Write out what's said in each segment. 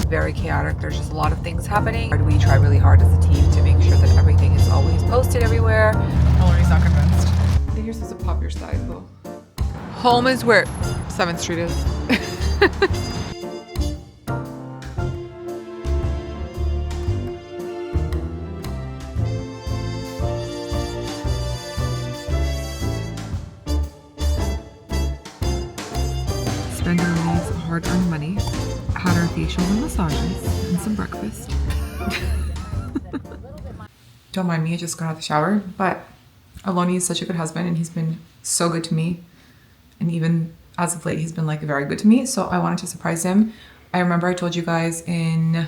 very chaotic. There's just a lot of things happening. We try really hard as a team to make sure that everything is always posted everywhere. Aloni's not convinced. I think you're supposed to pop your side though. Home is where 7th Street is. Spend Aloni's hard-earned money, had our facials and massages, and some breakfast. Don't mind me, I just got out of the shower, but Aloni is such a good husband and he's been so good to me. And even as of late, he's been like very good to me. So I wanted to surprise him. I remember I told you guys in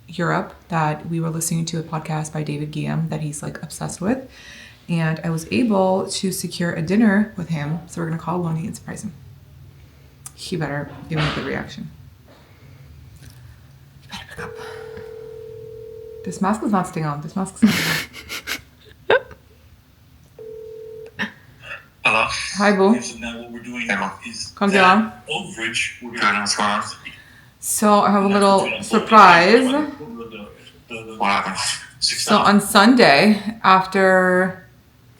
Europe that we were listening to a podcast by David Ghiyam that he's like obsessed with. And I was able to secure a dinner with him. So we're gonna call Aloni and surprise him. He better give me a good reaction. You better pick up. This mask is not staying on. This mask is not on. Hello. Hi, Boo. So now what we're doing is Come down. overage. We're going what's going on? So I have a little surprise. What happened? So on Sunday, after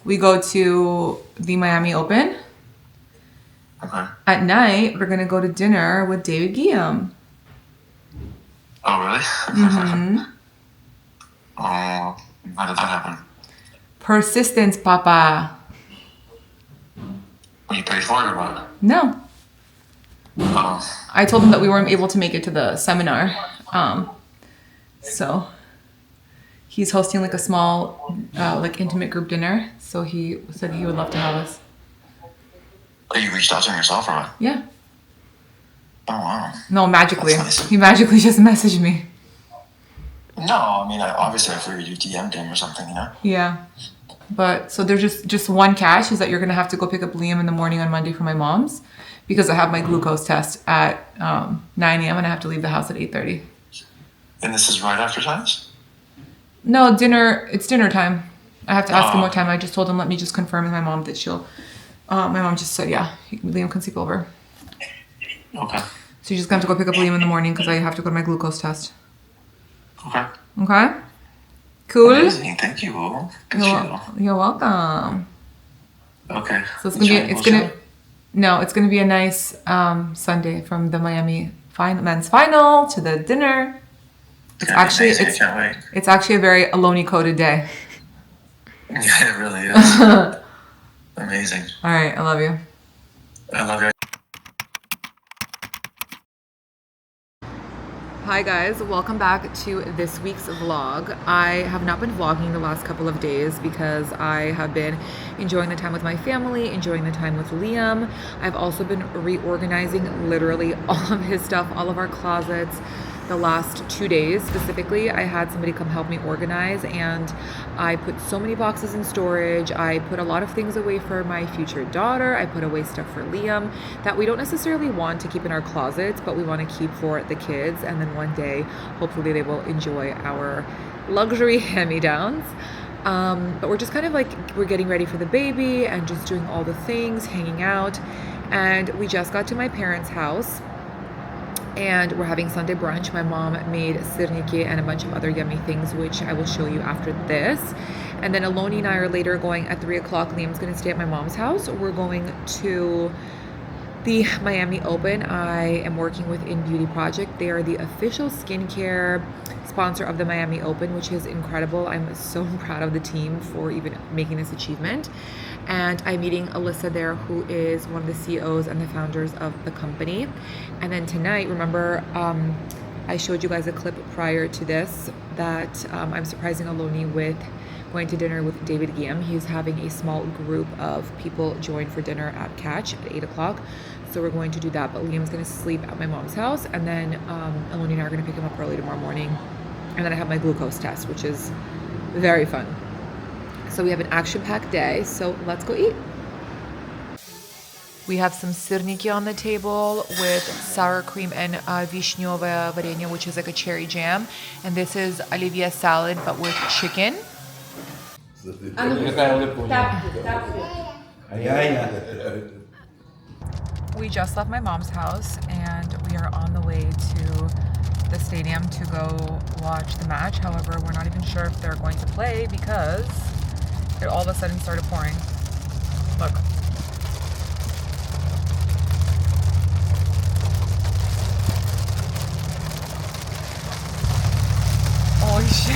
we go to the Miami Open, Okay. at night, we're gonna go to dinner with David Ghiyam. Oh, really? Mm-hmm. Oh, how did that happen? Persistence, papa. When you paid for it or what? No. Oh. I told him that we weren't able to make it to the seminar. So he's hosting like a small, like intimate group dinner. So he said he would love to have us. Oh, you reached out to him yourself or what? Yeah. Oh, wow. No, magically. That's nice. He magically just messaged me. No, I mean, obviously I figured you DM'd him or something, you know? Yeah. But so there's just one catch is that you're going to have to go pick up Liam in the morning on Monday for my mom's because I have my glucose test at 9 a.m. and I have to leave the house at 8:30. And this is right after times? No, dinner. It's dinner time. I have to ask him what time. I just told him, let me just confirm with my mom that she'll... my mom just said, yeah, Liam can sleep over. Okay. So you just have to go pick up Liam in the morning because I have to go to my glucose test. Okay. Okay? Cool? Amazing. Thank you. Good show. You're welcome. Okay. So it's gonna be a nice Sunday from the Miami men's final to the dinner. It's actually amazing. I can't wait. It's actually a very Aloni coded day. Yeah, it really is. Amazing. All right, I love you. I love you. Hi guys, welcome back to this week's vlog. I have not been vlogging the last couple of days because I have been enjoying the time with my family, enjoying the time with Liam. I've also been reorganizing literally all of his stuff, all of our closets. The last 2 days specifically, I had somebody come help me organize and I put so many boxes in storage. I put a lot of things away for my future daughter. I put away stuff for Liam that we don't necessarily want to keep in our closets, but we want to keep for the kids. And then one day, hopefully they will enjoy our luxury hand-me-downs. But we're just kind of like, we're getting ready for the baby and just doing all the things, hanging out. And we just got to my parents' house. And we're having Sunday brunch. My mom made sirniki and a bunch of other yummy things, which I will show you after this. And then Aloni and I are later going at 3 o'clock. Liam's going to stay at my mom's house. We're going to the Miami Open. I am working with In Beauty Project. They are the official skincare sponsor of the Miami Open, which is incredible. I'm so proud of the team for even making this achievement. And I'm meeting Alyssa there, who is one of the CEOs and the founders of the company. And then tonight, remember, I showed you guys a clip prior to this that I'm surprising Aloni with going to dinner with David Ghiyam. He's having a small group of people join for dinner at Catch at 8 o'clock. So we're going to do that. But Liam's going to sleep at my mom's house. And then Aloni and I are going to pick him up early tomorrow morning. And then I have my glucose test, which is very fun. So we have an action-packed day, so let's go eat. We have some sirniki on the table with sour cream and vishnyové varenie, which is like a cherry jam. And this is Olivia salad, but with chicken. We just left my mom's house, and we are on the way to the stadium to go watch the match. However, we're not even sure if they're going to play because it all of a sudden started pouring. Look. Holy shit.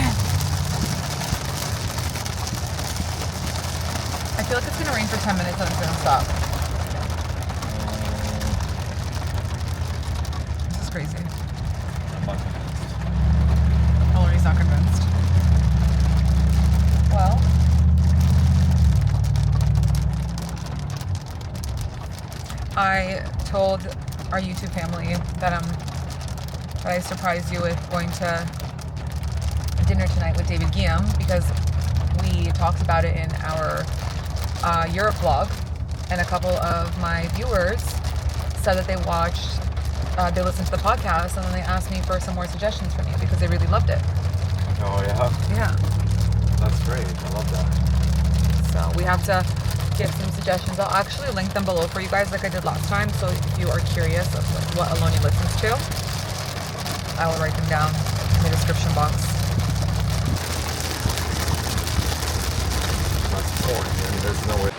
I feel like it's gonna rain for 10 minutes and it's gonna stop. This is crazy. I'm not convinced. Aloni's not convinced. Well, I told our YouTube family that I surprised you with going to dinner tonight with David Ghiyam because we talked about it in our Europe vlog, and a couple of my viewers said that they listened to the podcast and then they asked me for some more suggestions from you because they really loved it. Oh yeah? Yeah. That's great. I love that. So we have to give some suggestions. I'll actually link them below for you guys like I did last time. So if you are curious of what Aloni listens to, I will write them down in the description box. That's pouring. I mean, there's no way.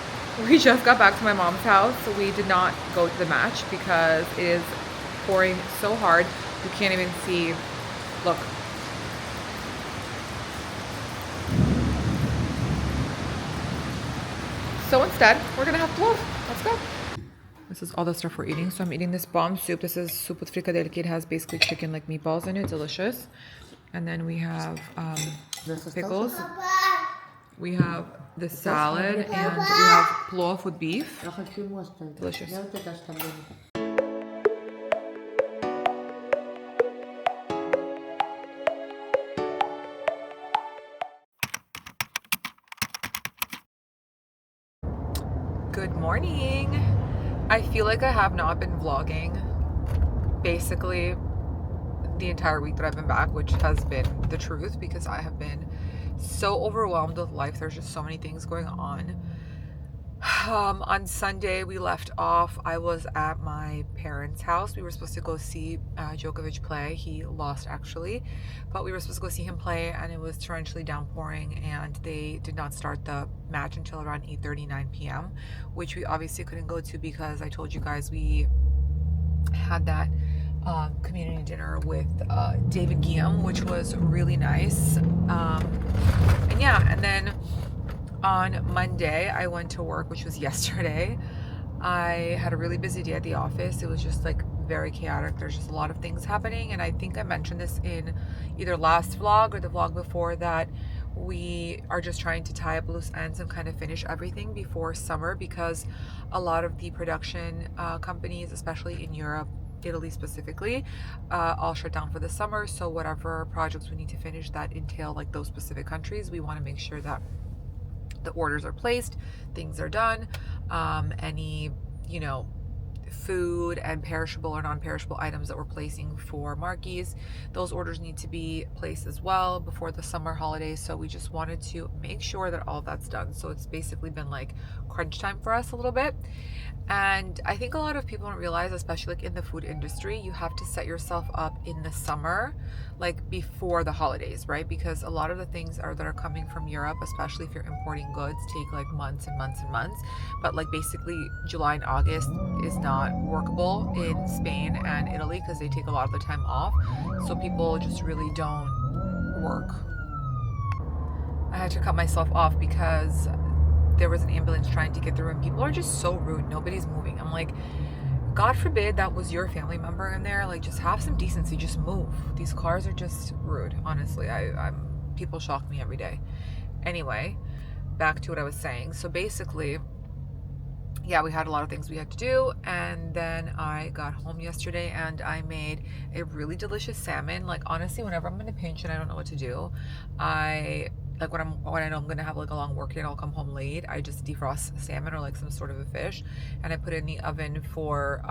We just got back to my mom's house, so we did not go to the match because it is pouring so hard. You can't even see. Look. So instead, we're gonna have plov. Let's go. This is all the stuff we're eating. So I'm eating this bomb soup. This is soup with frikadelki. It has basically chicken like meatballs in it. Delicious. And then we have pickles. We have the salad and we have plov with beef. Delicious. Good morning. I feel like I have not been vlogging basically the entire week that I've been back, which has been the truth because I have been so overwhelmed with life. There's just so many things going on. On Sunday we left off. I was at my parents' house. We were supposed to go see Djokovic play. He lost actually, but we were supposed to go see him play, and it was torrentially downpouring, and they did not start the match until around 8:39 p.m., which we obviously couldn't go to because I told you guys we had that community dinner with David Ghiyam, which was really nice. And yeah, and then on Monday I went to work, which was yesterday. I had a really busy day at the office. It was just like very chaotic. There's just a lot of things happening, and I think I mentioned this in either last vlog or the vlog before that we are just trying to tie up loose ends and kind of finish everything before summer, because a lot of the production companies, especially in Europe, Italy specifically, all shut down for the summer. So whatever projects we need to finish that entail like those specific countries, we want to make sure that the orders are placed, things are done. Any, you know, food and perishable or non-perishable items that we're placing for marquees, those orders need to be placed as well before the summer holidays. So we just wanted to make sure that all of that's done. So it's basically been like crunch time for us a little bit. And I think a lot of people don't realize, especially like in the food industry, you have to set yourself up in the summer, like before the holidays, right? Because a lot of the things that are coming from Europe, especially if you're importing goods, take like months and months and months. But like basically July and August is not workable in Spain and Italy because they take a lot of the time off. So people just really don't work. I had to cut myself off because there was an ambulance trying to get through and people are just so rude. Nobody's moving. I'm like, God forbid that was your family member in there. Like, just have some decency, just move. These cars are just rude, honestly. People shock me every day. Anyway, back to what I was saying. So basically, yeah, we had a lot of things we had to do, and then I got home yesterday and I made a really delicious salmon. Like, honestly, whenever I'm in a pinch and I don't know what to do, like when I know I'm gonna have like a long work day and I'll come home late, I just defrost salmon or like some sort of a fish, and I put it in the oven for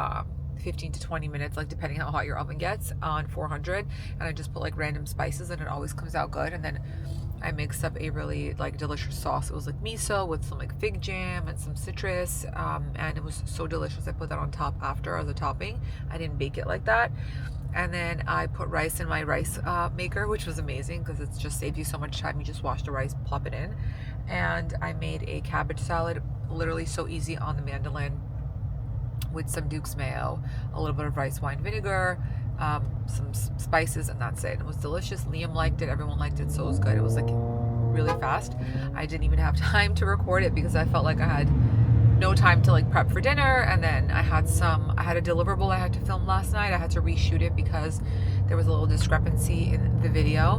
15 to 20 minutes, like depending how hot your oven gets, on 400, and I just put like random spices and it always comes out good. And then I mixed up a really like delicious sauce. It was like miso with some like fig jam and some citrus, and it was so delicious. I put that on top after as a topping. I didn't bake it like that. And then I put rice in my rice maker, which was amazing because it's just saved you so much time. You just wash the rice, plop it in. And I made a cabbage salad, literally so easy on the mandolin, with some Duke's mayo, a little bit of rice wine vinegar, some spices, and that's it. It was delicious. Liam liked it. Everyone liked it, so it was good. It was like really fast. I didn't even have time to record it because I felt like I had no time to like prep for dinner. And then I had a deliverable I had to film last night. I had to reshoot it because there was a little discrepancy in the video.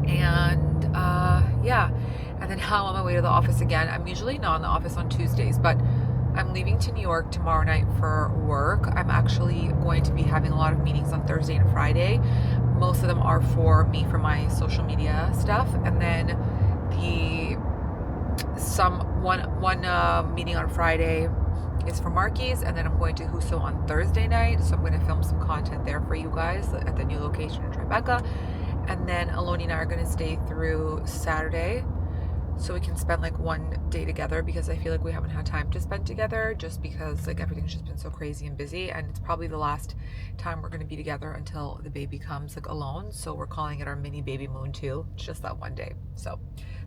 And yeah, and then now I'm on my way to the office again. I'm usually not in the office on Tuesdays, but I'm leaving to New York tomorrow night for work. I'm actually going to be having a lot of meetings on Thursday and Friday. Most of them are for me for my social media stuff, and then one meeting on Friday is for Marky's, and then I'm going to Huso on Thursday night, so I'm going to film some content there for you guys at the new location in Tribeca. And then Aloni and I are going to stay through Saturday, so we can spend like one day together, because I feel like we haven't had time to spend together just because like everything's just been so crazy and busy, and it's probably the last time we're going to be together until the baby comes like alone. So we're calling it our mini baby moon too. It's just that one day. So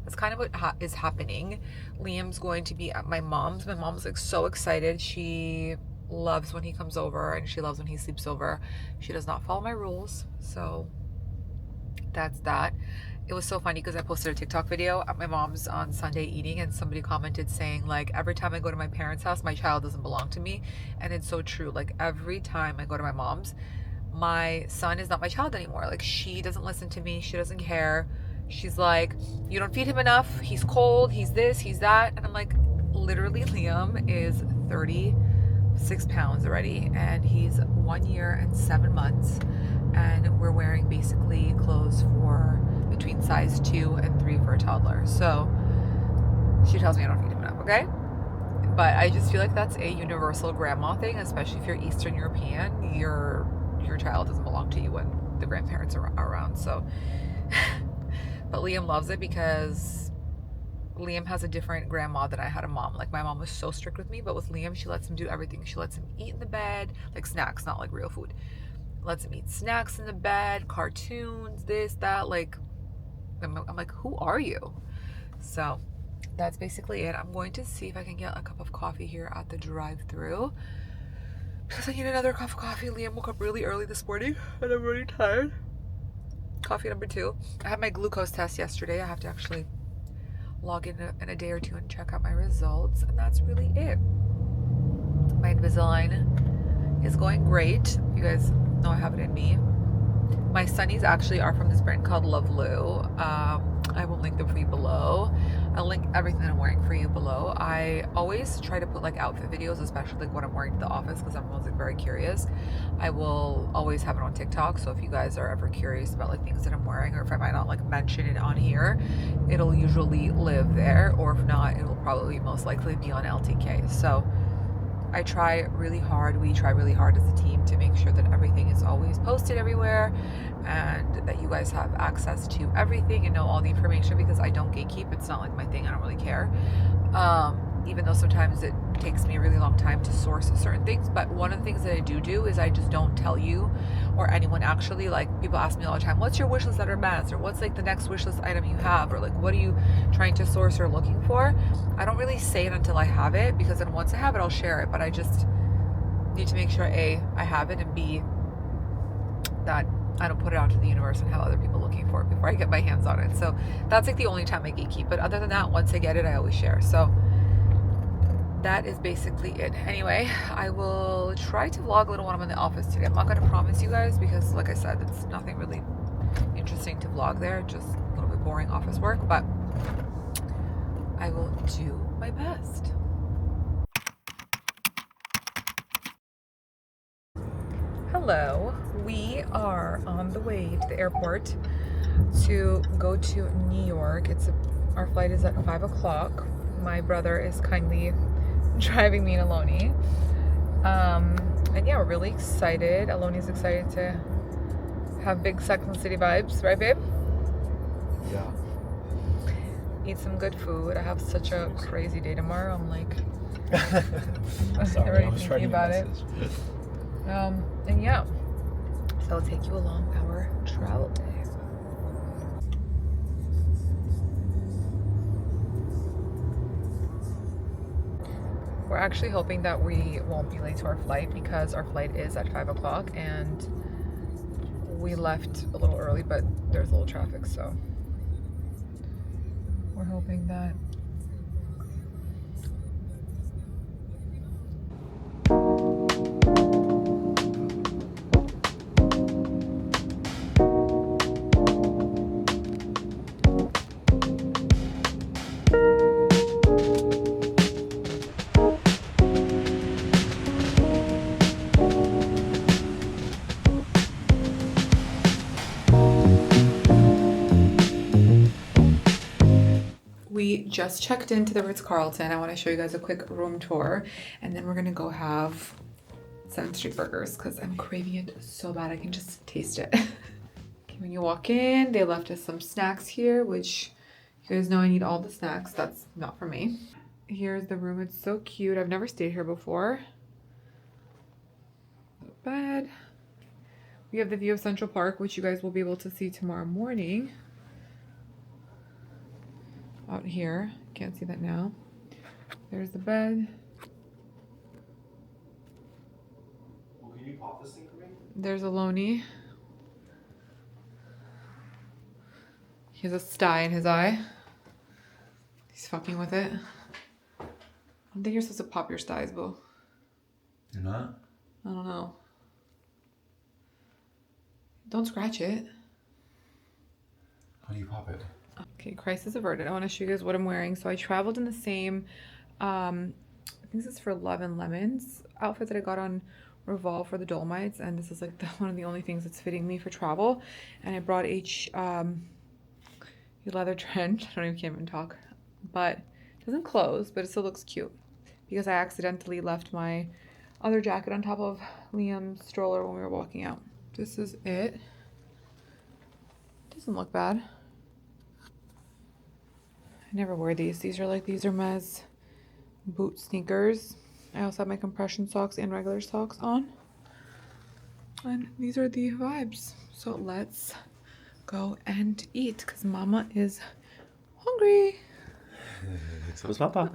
that's kind of what is happening. Liam's going to be at my mom's. My mom's like so excited. She loves when he comes over, and she loves when he sleeps over. She does not follow my rules, so that's that. It was so funny because I posted a TikTok video at my mom's on Sunday eating, and somebody commented saying like, every time I go to my parents' house, my child doesn't belong to me. And it's so true. Like every time I go to my mom's, my son is not my child anymore. Like she doesn't listen to me. She doesn't care. She's like, you don't feed him enough. He's cold. He's this, he's that. And I'm like, literally Liam is 36 pounds already, and he's 1 year and 7 months. And we're wearing basically clothes for between size 2 and 3 for a toddler. So she tells me I don't feed him enough, okay? But I just feel like that's a universal grandma thing, especially if you're Eastern European. Your child doesn't belong to you when the grandparents are around. So, but Liam loves it because Liam has a different grandma than I had a mom. Like my mom was so strict with me, but with Liam, she lets him do everything. She lets him eat in the bed, like snacks, not like real food. Lets him eat snacks in the bed, cartoons, this, that. Like, I'm like, who are you? So that's basically it. I'm going to see if I can get a cup of coffee here at the drive-thru because I need another cup of coffee. Liam woke up really early this morning and I'm really tired. Coffee number 2. I had my glucose test yesterday. I have to actually log in a day or two and check out my results, and that's really it. My Invisalign is going great. You guys know I have it in me. My sunnies actually are from this brand called Love Lou. I will link them for you below. I'll link everything that I'm wearing for you below. I always try to put like outfit videos, especially like what I'm wearing to the office, because everyone's like very curious. I will always have it on TikTok, so if you guys are ever curious about like things that I'm wearing, or if I might not like mention it on here, it'll usually live there, or if not, it will probably most likely be on LTK. So I try really hard, we try really hard as a team to make sure that everything is always posted everywhere, and that you guys have access to everything and know all the information, because I don't gatekeep. It's not like my thing. I don't really care. Even though sometimes it takes me a really long time to source certain things. But one of the things that I do is I just don't tell you or anyone actually. Like people ask me all the time, what's your wish list at Hermes? Or what's like the next wish list item you have? Or like, what are you trying to source or looking for? I don't really say it until I have it, because then once I have it, I'll share it. But I just need to make sure A, I have it, and B, that I don't put it out to the universe and have other people looking for it before I get my hands on it. So that's like the only time I gatekeep. But other than that, once I get it, I always share. So that is basically it. Anyway, I will try to vlog a little when I'm in the office today. I'm not going to promise you guys, because like I said, it's nothing really interesting to vlog there. Just a little bit boring office work. But I will do my best. Hello, we are on the way to the airport to go to New York. Our flight is at 5 o'clock. My brother is kindly driving me and Aloni. And yeah, we're really excited. Aloni's excited to have big Sex and the City vibes, right babe? Yeah. Eat some good food. I have such a crazy day tomorrow. I'm like Sorry, already I was thinking writing about a it. message. And yeah, So it'll take you along our travel day. We're actually hoping that we won't be late to our flight because our flight is at 5 o'clock and we left a little early, but there's a little traffic, so we're hoping that we just checked into the Ritz Carlton. I want to show you guys a quick room tour and then we're gonna go have 7th Street burgers because I'm craving it so bad. I can just taste it. Okay, when you walk in, they left us some snacks here, which you guys know I need all the snacks. That's not for me. Here's the room. It's so cute. I've never stayed here before. The bed. We have the view of Central Park, which you guys will be able to see tomorrow morning. Out here, can't see that now. There's the bed. Well, can you pop this thing for me? There's Aloni. He has a sty in his eye. He's fucking with it. I don't think you're supposed to pop your styes, boo. You're not? I don't know. Don't scratch it. How do you pop it? Okay, crisis averted. I want to show you guys what I'm wearing. So I traveled in the same, I think this is for Love and Lemons outfit that I got on Revolve for the Dolomites. And this is like one of the only things that's fitting me for travel. And I brought a leather trench. I can't even talk. But it doesn't close, but it still looks cute. Because I accidentally left my other jacket on top of Liam's stroller when we were walking out. This is it. Doesn't look bad. I never wear these. These are Hermes boot sneakers. I also have my compression socks and regular socks on. And these are the vibes. So let's go and eat because Mama is hungry. So is Papa.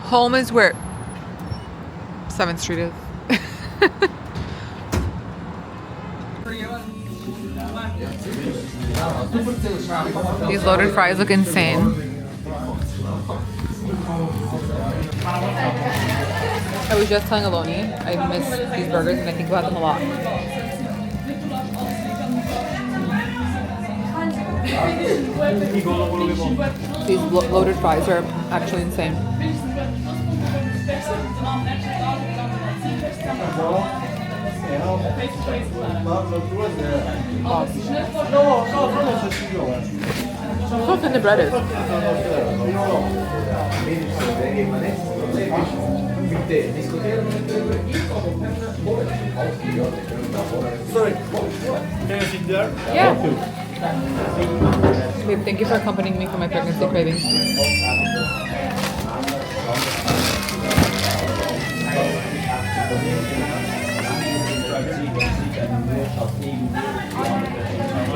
Home is where 7th Street is. These loaded fries look insane. I was just telling Aloni I miss these burgers and I think about them a lot. These loaded fries are actually insane. How thin the bread is. Sorry. Can you sit there? Yeah. Babe, thank you for accompanying me for my pregnancy cravings.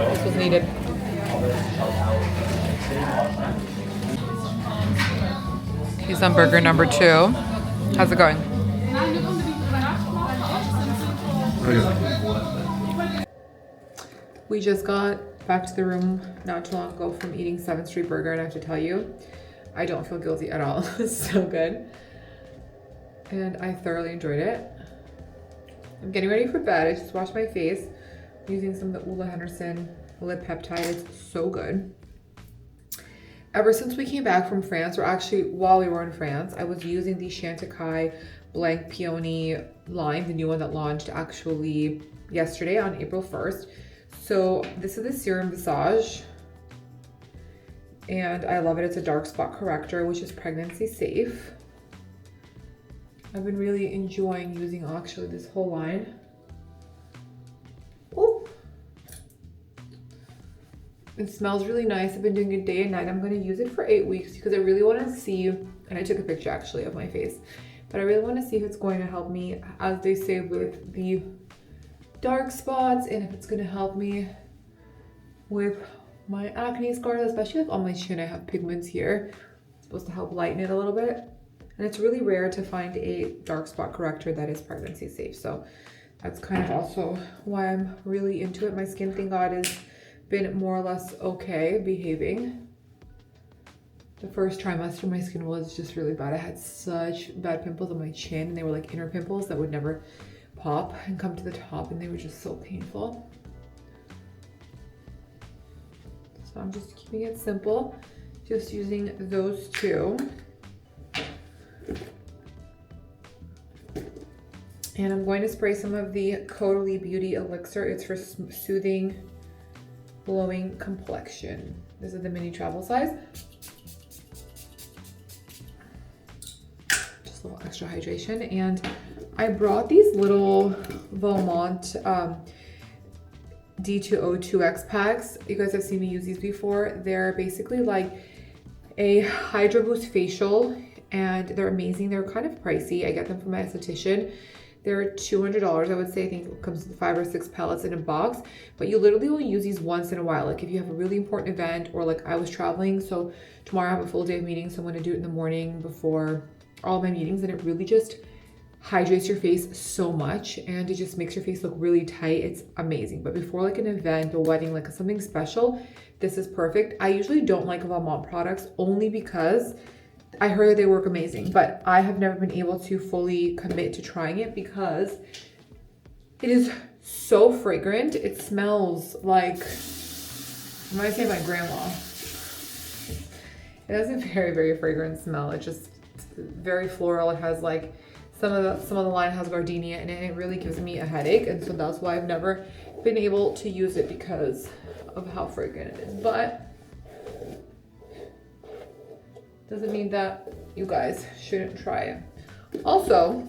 This was needed. He's on burger number 2. How's it going? We just got back to the room not too long ago from eating 7th Street burger, and I have to tell you, I don't feel guilty at all. It's so good. And I thoroughly enjoyed it. I'm getting ready for bed. I just washed my face using some of the Ole Henderson lip peptide. It's so good. Ever since we came back from France, or actually while we were in France, I was using the Chantecaille Blanc Peony line, the new one that launched actually yesterday on April 1st. So this is the Serum Visage, and I love it. It's a dark spot corrector, which is pregnancy safe. I've been really enjoying using actually this whole line. Oh, it smells really nice. I've been doing it day and night. I'm going to use it for 8 weeks because I really want to see, and I took a picture actually of my face, but I really want to see if it's going to help me, as they say with the dark spots and if it's gonna help me with my acne scars, especially like on my chin. I have pigments here. It's supposed to help lighten it a little bit. And it's really rare to find a dark spot corrector that is pregnancy safe. So that's kind of also why I'm really into it. My skin, thank God, has been more or less okay behaving. The first trimester, my skin was just really bad. I had such bad pimples on my chin, and they were like inner pimples that would never pop and come to the top, and they were just so painful. So I'm just keeping it simple, just using those two. And I'm going to spray some of the Caudalie Beauty Elixir. It's for soothing, glowing complexion. This is the mini travel size. Just a little extra hydration. And I brought these little Valmont D2O2X packs. You guys have seen me use these before. They're basically like a Hydro Boost facial, and they're amazing. They're kind of pricey. I get them from my esthetician. They're $200, I would say. I think it comes with 5 or 6 pellets in a box, but you literally only use these once in a while. Like if you have a really important event, or like I was traveling, so tomorrow I have a full day of meetings, so I'm gonna do it in the morning before all my meetings, and it really just hydrates your face so much, and it just makes your face look really tight. It's amazing. But before like an event, a wedding, like something special, this is perfect. I usually don't like Valmont products only because I heard that they work amazing, but I have never been able to fully commit to trying it because it is so fragrant. It smells like, I might say my grandma. It has a very, very fragrant smell. It's just very floral. It has like, some of the line has gardenia in it, and it really gives me a headache. And so that's why I've never been able to use it, because of how fragrant it is. But doesn't mean that you guys shouldn't try it. Also,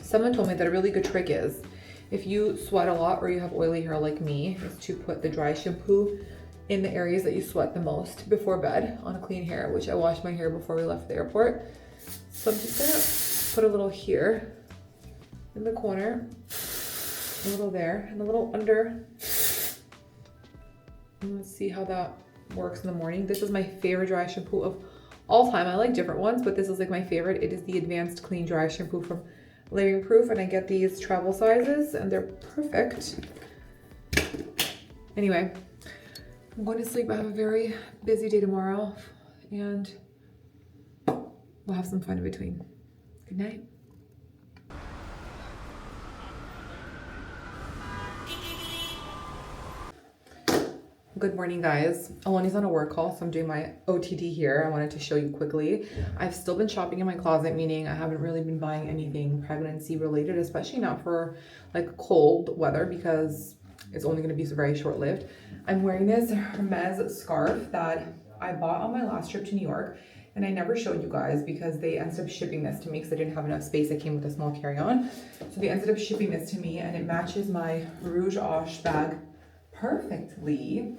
someone told me that a really good trick is, if you sweat a lot or you have oily hair like me, is to put the dry shampoo in the areas that you sweat the most before bed on clean hair, which I washed my hair before we left the airport. So I'm just gonna put a little here in the corner, a little there, and a little under. And let's see how that works in the morning. This is my favorite dry shampoo of all time. I like different ones, but this is like my favorite. It is the Advanced Clean Dry Shampoo from Layering Proof, and I get these travel sizes, and they're perfect. Anyway, I'm going to sleep. I have a very busy day tomorrow, and we'll have some fun in between. Good night. Good morning, guys. Aloni's on a work call, so I'm doing my OTD here. I wanted to show you quickly. I've still been shopping in my closet, meaning I haven't really been buying anything pregnancy related, especially not for like cold weather, because it's only going to be very short-lived. I'm wearing this Hermes scarf that I bought on my last trip to New York, and I never showed you guys because they ended up shipping this to me because I didn't have enough space. I came with a small carry-on. So they ended up shipping this to me, and it matches my Rouge Osh bag perfectly.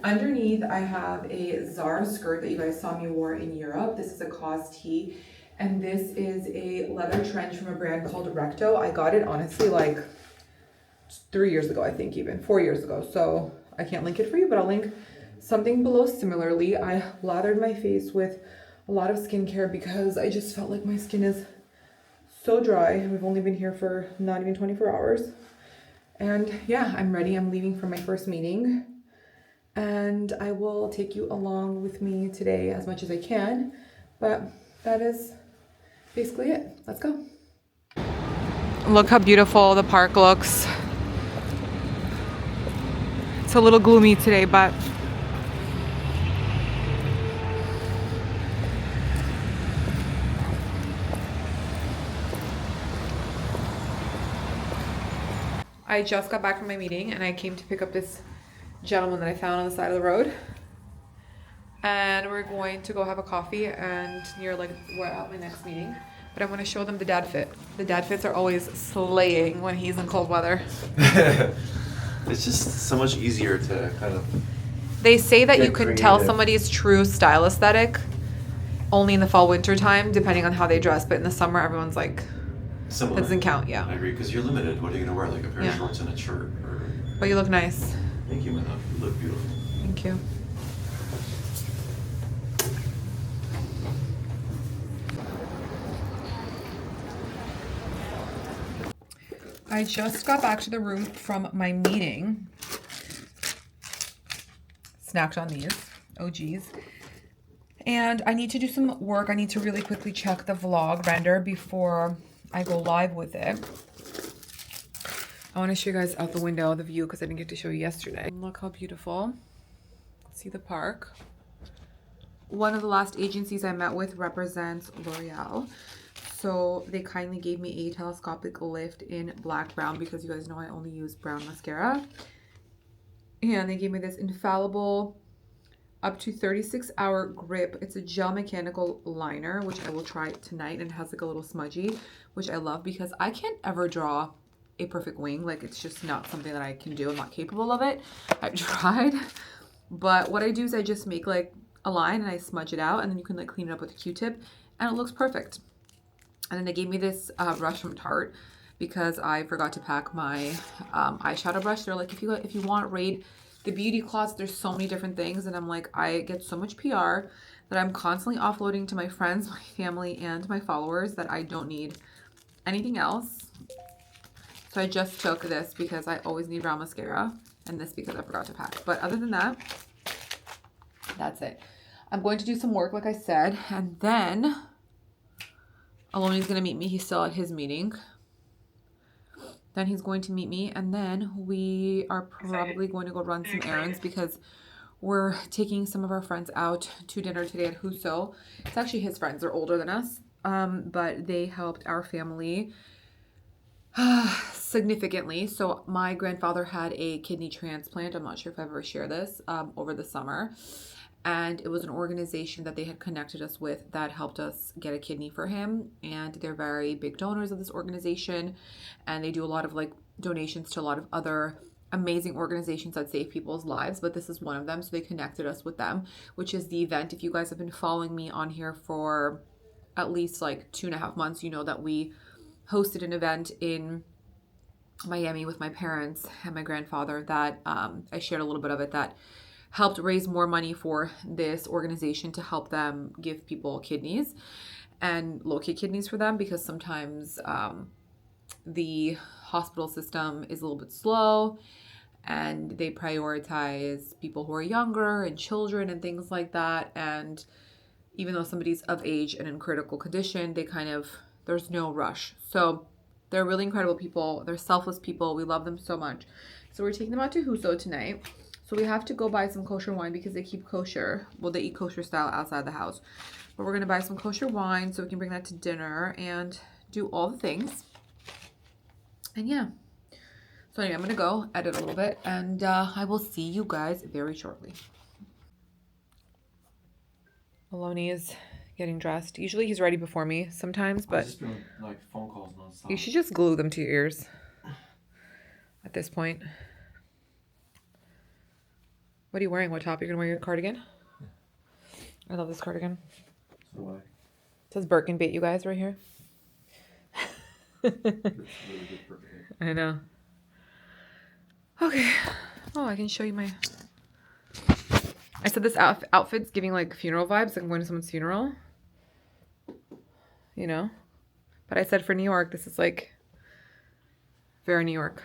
Underneath, I have a Zara skirt that you guys saw me wear in Europe. This is a cause tee, and this is a leather trench from a brand called Recto. I got it honestly like 3 years ago, I think, even 4 years ago. So I can't link it for you, but I'll link something below similarly. I lathered my face with a lot of skincare because I just felt like my skin is so dry. We've only been here for not even 24 hours. And yeah, I'm ready. I'm leaving for my first meeting, and I will take you along with me today as much as I can, but that is basically it. Let's go. Look how beautiful the park looks. It's a little gloomy today, but I just got back from my meeting, and I came to pick up this gentleman that I found on the side of the road, and we're going to go have a coffee and near like we're at my next meeting. But I'm going to show them the dad fit. The dad fits are always slaying when he's in cold weather. It's just so much easier to kind of. They say that you can tell creative. somebody's true style aesthetic only in the fall winter time, depending on how they dress. But in the summer, everyone's like similar. Doesn't count, yeah. I agree, because you're limited. What are you gonna wear? Like a pair Yeah. of shorts and a shirt? Or... But you look nice. Thank you, Minna. You look beautiful. Thank you. I just got back to the room from my meeting. Snacked on these. Oh, geez. And I need to do some work. I need to really quickly check the vlog render before I go live with it. I want to show you guys out the window, the view, because I didn't get to show you yesterday. Look how beautiful. See the park. One of the last agencies I met with represents L'Oreal. So they kindly gave me a telescopic lift in black brown because you guys know I only use brown mascara. And they gave me this infallible up to 36-hour grip. It's a gel mechanical liner, which I will try tonight, and it has like a little smudgy, which I love because I can't ever draw a perfect wing. Like, it's just not something that I can do. I'm not capable of it. I've tried, but what I do is I just make like a line and I smudge it out, and then you can like clean it up with a Q-tip and it looks perfect. And then they gave me this brush from Tarte because I forgot to pack my eyeshadow brush. They're like, if you want, raid the beauty closet. There's so many different things. And I'm like, I get so much PR that I'm constantly offloading to my friends, my family, and my followers that I don't need anything else. So I just took this because I always need brown mascara, and this because I forgot to pack. But other than that, that's it. I'm going to do some work, like I said, and then Aloni's going to meet me. He's still at his meeting. Then he's going to meet me, and then we are probably going to go run some errands because we're taking some of our friends out to dinner today at Huso. It's actually his friends. They're older than us, but they helped our family significantly. So my grandfather had a kidney transplant. I'm not sure if I ever shared this over the summer. And it was an organization that they had connected us with that helped us get a kidney for him. And they're very big donors of this organization. And they do a lot of like donations to a lot of other amazing organizations that save people's lives. But this is one of them. So they connected us with them, which is the event. If you guys have been following me on here for at least like 2.5 months, you know that we hosted an event in Miami with my parents and my grandfather that I shared a little bit of it, that helped raise more money for this organization to help them give people kidneys and locate kidneys for them, because sometimes the hospital system is a little bit slow and they prioritize people who are younger and children and things like that. And even though somebody's of age and in critical condition, there's no rush. So they're really incredible people. They're selfless people. We love them so much. So we're taking them out to Huso tonight. So we have to go buy some kosher wine because they keep kosher. Well, they eat kosher style outside the house. But we're going to buy some kosher wine so we can bring that to dinner and do all the things. And yeah. So anyway, I'm going to go edit a little bit, and I will see you guys very shortly. Aloni is getting dressed. Usually he's ready before me sometimes, but just been like phone calls nonstop. you should just glue them to your ears at this point. What are you wearing? What top? You're going to wear your cardigan? Yeah. I love this cardigan. So why? It says Birkin bait, you guys, right here. It's really good for me. I know. Okay. Oh, I can show you my... I said this outfit's giving like funeral vibes. Like I'm going to someone's funeral. You know? But I said for New York, this is like very New York.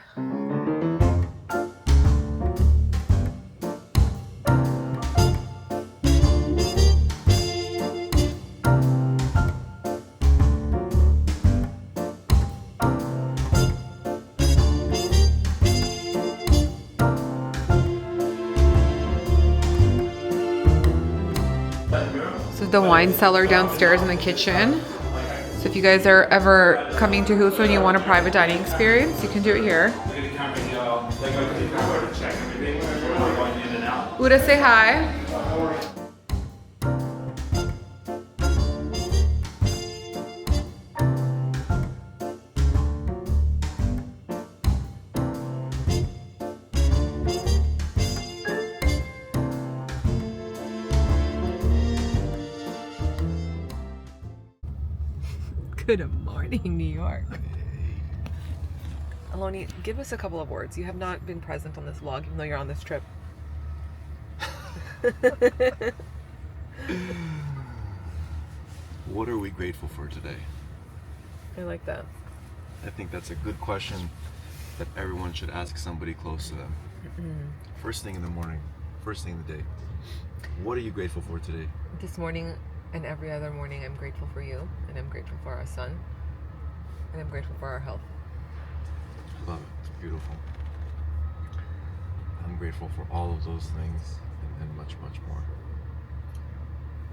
The wine cellar downstairs in the kitchen. So if you guys are ever coming to Huso and you want a private dining experience, you can do it here. Uda, say hi. Good morning, New York. Aloni, give us a couple of words. You have not been present on this vlog, even though you're on this trip. What are we grateful for today? I like that. I think that's a good question that everyone should ask somebody close to them. First thing in the morning, first thing in the day. What are you grateful for today? This morning and every other morning, I'm grateful for you, and I'm grateful for our son, and I'm grateful for our health. Love it. It's beautiful. I'm grateful for all of those things and much, much more.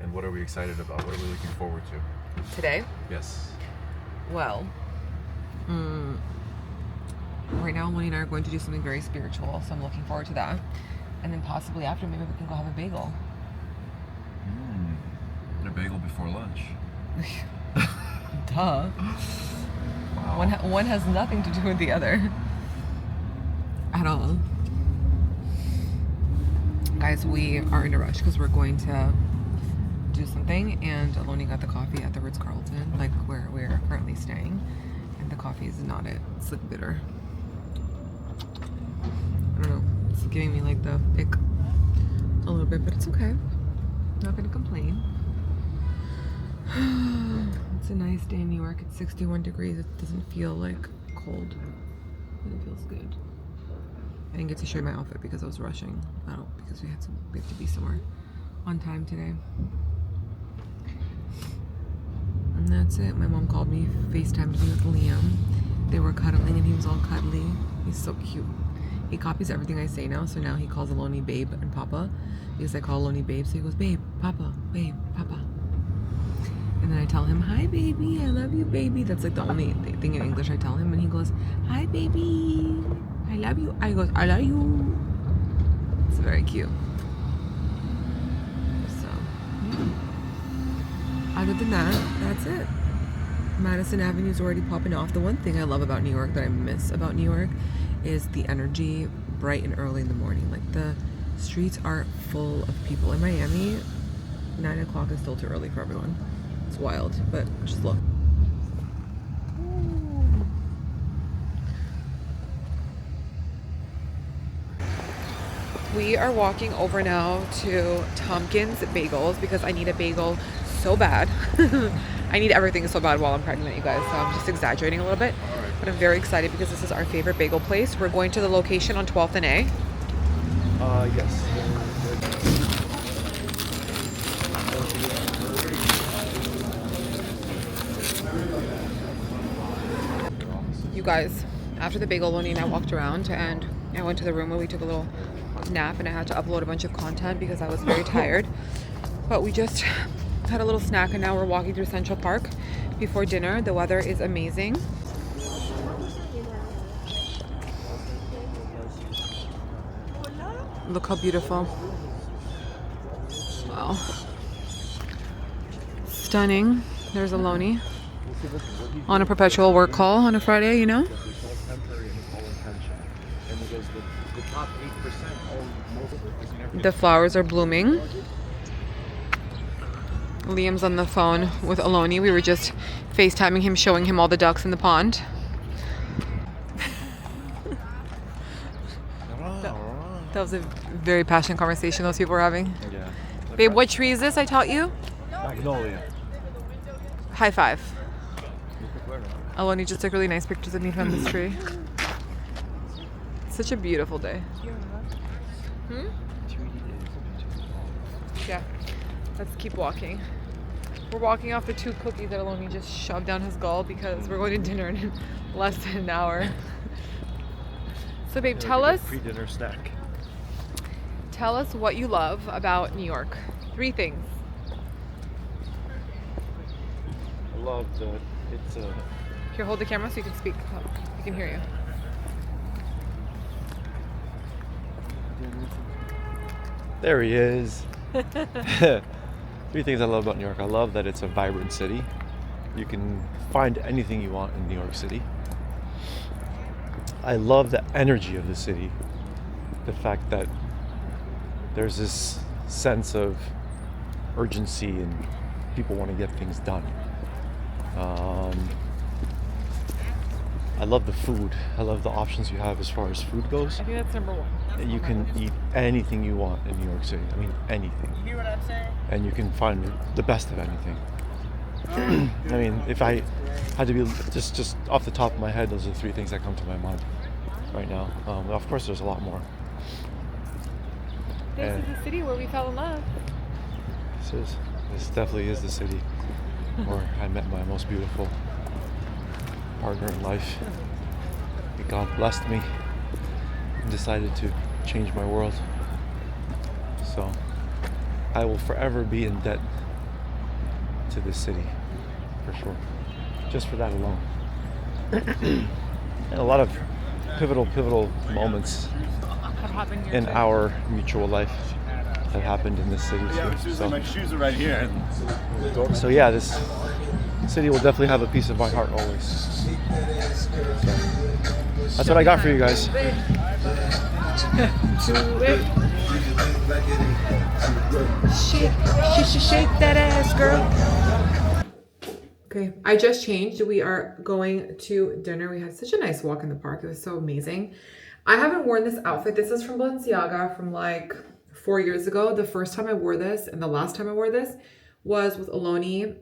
And what are we excited about? What are we looking forward to? Today? Yes. Well, right now, Aloni and I are going to do something very spiritual, so I'm looking forward to that. And then possibly after, maybe we can go have a bagel. A bagel before lunch. Duh. Wow. One has nothing to do with the other. At all. Guys, we are in a rush because we're going to do something, and Aloni got the coffee at the Ritz Carlton, like where we're currently staying, and the coffee is not it. It's like bitter. I don't know. It's giving me like the ick a little bit, but it's okay. Not gonna complain. It's a nice day in New York. It's 61 degrees. It doesn't feel like cold. It feels good. I didn't get to show you my outfit because I was rushing out because we have to be somewhere on time today. And that's it. My mom called me, FaceTimed me with Liam. They were cuddling and he was all cuddly. He's so cute. He copies everything I say now, so now he calls Aloni babe and papa because I call Aloni babe, so he goes babe, papa, babe, papa. And then I tell him, hi baby, I love you baby. That's like the only thing in English I tell him, and he goes, hi baby, I love you. I goes, I love you. It's very cute. So, yeah. Other than that, that's it. Madison Avenue's already popping off. The one thing I love about New York that I miss about New York is the energy bright and early in the morning. Like the streets are full of people. In Miami, 9 o'clock is still too early for everyone. It's wild, but just look. We are walking over now to Tompkins Bagels because I need a bagel so bad. I need everything so bad while I'm pregnant, you guys, so I'm just exaggerating a little bit. But I'm very excited because this is our favorite bagel place. We're going to the location on 12th and A. Yes. You guys, after the bagel, Aloni and I walked around and I went to the room where we took a little nap, and I had to upload a bunch of content because I was very tired. But we just had a little snack and now we're walking through Central Park before dinner. The weather is amazing. Look how beautiful. Wow. Stunning. There's Aloni on a perpetual work call on a Friday, you know? The flowers are blooming. Liam's on the phone with Aloni. We were just FaceTiming him, showing him all the ducks in the pond. That was a very passionate conversation those people were having. Yeah. Babe, what tree is this I taught you? Magnolia. High five. Aloni just took really nice pictures of me from this tree. Such a beautiful day. Yeah. Let's keep walking. We're walking off the 2 cookies that Aloni just shoved down his gullet because we're going to dinner in less than an hour. So babe, tell us Pre-dinner snack. Tell us what you love about New York. 3 things. I love that it's a. Here, hold the camera so you can speak. We can hear you. There he is. 3 things I love about New York. I love that it's a vibrant city. You can find anything you want in New York City. I love the energy of the city. The fact that there's this sense of urgency and people want to get things done. I love the food. I love the options you have as far as food goes. I think that's number one. You can eat anything you want in New York City. I mean, anything. You hear what I'm saying? And you can find the best of anything. I mean, if I had to be just off the top of my head, those are the three things that come to my mind right now. Of course, there's a lot more. This is the city where we fell in love. This definitely is the city where I met my most beautiful partner in life. God blessed me and decided to change my world. So I will forever be in debt to this city, for sure. Just for that alone. And a lot of pivotal moments in our mutual life have happened in this city too. My shoes are right here. So yeah, this city will definitely have a piece of my heart always. So, that's what I got for you guys. Shake that ass, girl. Okay, I just changed. We are going to dinner. We had such a nice walk in the park. It was so amazing. I haven't worn this outfit. This is from Balenciaga from like 4 years ago. The first time I wore this and the last time I wore this was with Aloni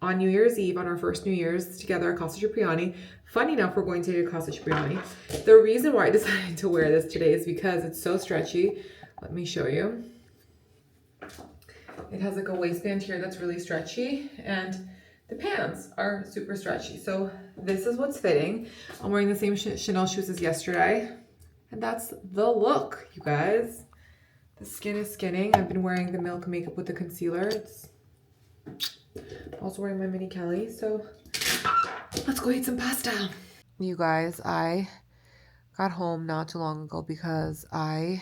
on New Year's Eve, on our first New Year's together at Casa Cipriani. Funny enough, we're going to Casa Cipriani. The reason why I decided to wear this today is because it's so stretchy. Let me show you. It has like a waistband here that's really stretchy, and the pants are super stretchy. So this is what's fitting. I'm wearing the same Chanel shoes as yesterday, and that's the look, you guys. The skin is skinning. I've been wearing the Milk makeup with the concealer. It's also wearing my mini Kelly, so let's go eat some pasta. You guys, I got home not too long ago because I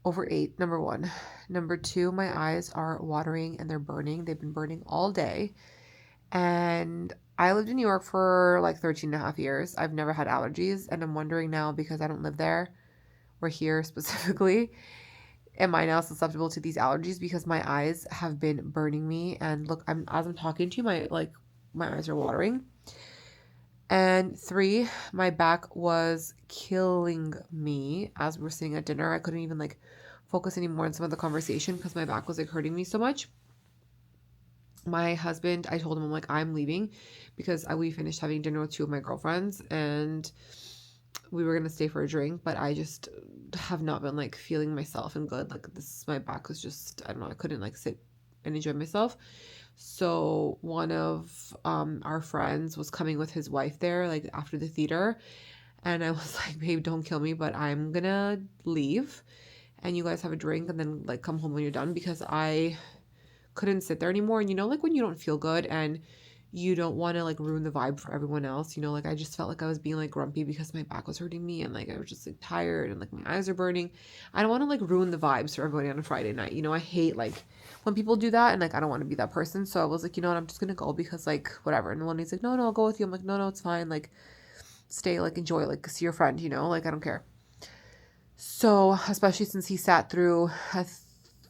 overate, number one. Number two, my eyes are watering and they're burning. They've been burning all day. And I lived in New York for like 13 and a half years. I've never had allergies, and I'm wondering now, because I don't live there or here specifically, am I now susceptible to these allergies because my eyes have been burning me? And look, as I'm talking to you, my eyes are watering. And three, my back was killing me as we were sitting at dinner. I couldn't even like focus anymore on some of the conversation because my back was like hurting me so much. My husband, I told him, I'm like, I'm leaving because we finished having dinner with two of my girlfriends and we were going to stay for a drink, but I just have not been like feeling myself and good. Like my back was just, I don't know, I couldn't like sit and enjoy myself. So one of our friends was coming with his wife there, like after the theater. And I was like, babe, don't kill me, but I'm going to leave and you guys have a drink and then like come home when you're done, because I couldn't sit there anymore. And you know, like when you don't feel good and you don't want to like ruin the vibe for everyone else, you know, like I just felt like I was being like grumpy because my back was hurting me and like I was just like tired and like my eyes are burning. I don't want to like ruin the vibes for everybody on a Friday night. You know, I hate like when people do that, and like I don't want to be that person. So I was like, you know what, I'm just gonna go because like whatever. And Lonnie's like, no, I'll go with you. I'm like, no, it's fine. Like stay, like enjoy, like see your friend, you know, like I don't care. So especially since he sat through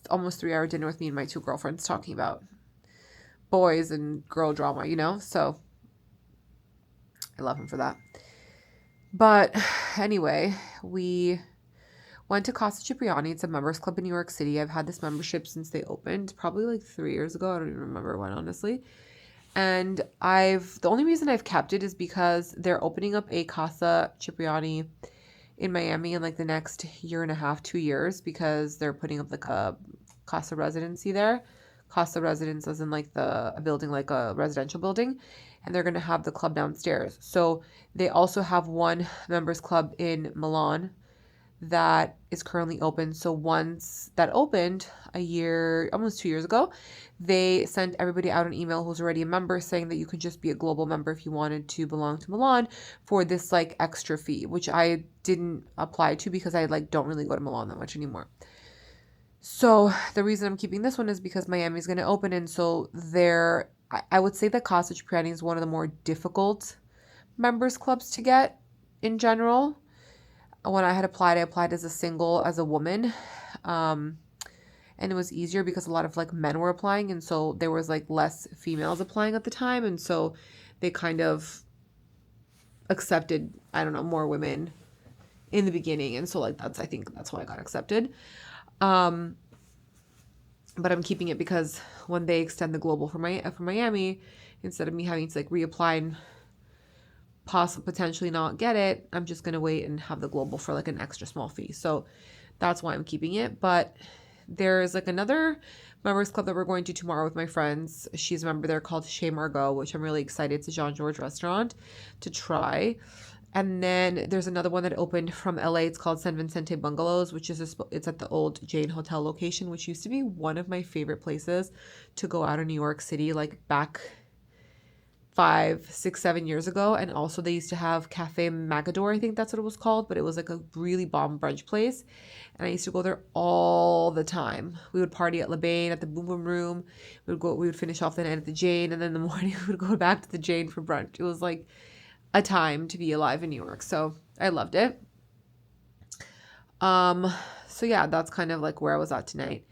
almost 3-hour dinner with me and my two girlfriends talking about boys and girl drama, you know? So I love him for that. But anyway, we went to Casa Cipriani. It's a members club in New York City. I've had this membership since they opened, probably like 3 years ago. I don't even remember when, honestly. And the only reason I've kept it is because they're opening up a Casa Cipriani in Miami in like the next year and a half, 2 years, because they're putting up like a Casa residency there. Casa residence as in like a building, like a residential building, and they're going to have the club downstairs. So they also have one members club in Milan that is currently open. So once that opened almost 2 years ago, they sent everybody out an email who's already a member saying that you could just be a global member if you wanted to belong to Milan for this like extra fee, which I didn't apply to because I like don't really go to Milan that much anymore. So the reason I'm keeping this one is because Miami's going to open, and so I would say that Casa Cipriani is one of the more difficult members clubs to get in general. When I applied as a single, as a woman, and it was easier because a lot of like men were applying, and so there was like less females applying at the time, and so they kind of accepted, I don't know, more women in the beginning. And so like I think that's why I got accepted. But I'm keeping it because when they extend the global for Miami, instead of me having to like reapply and potentially not get it, I'm just going to wait and have the global for like an extra small fee. So that's why I'm keeping it. But there's like another members club that we're going to tomorrow with my friends. She's a member there called Chez Margot, which I'm really excited. It's a Jean-Georges restaurant to try. And then there's another one that opened from LA. It's called San Vicente Bungalows, which is it's at the old Jane Hotel location, which used to be one of my favorite places to go out in New York City, like back 5, 6, 7 years ago. And also they used to have Cafe Magador, I think that's what it was called, but it was like a really bomb brunch place. And I used to go there all the time. We would party at Le Bain, at the Boom Boom Room. We would finish off the night at the Jane, and then in the morning we would go back to the Jane for brunch. It was like a time to be alive in New York. So I loved it. So yeah, that's kind of like where I was at tonight.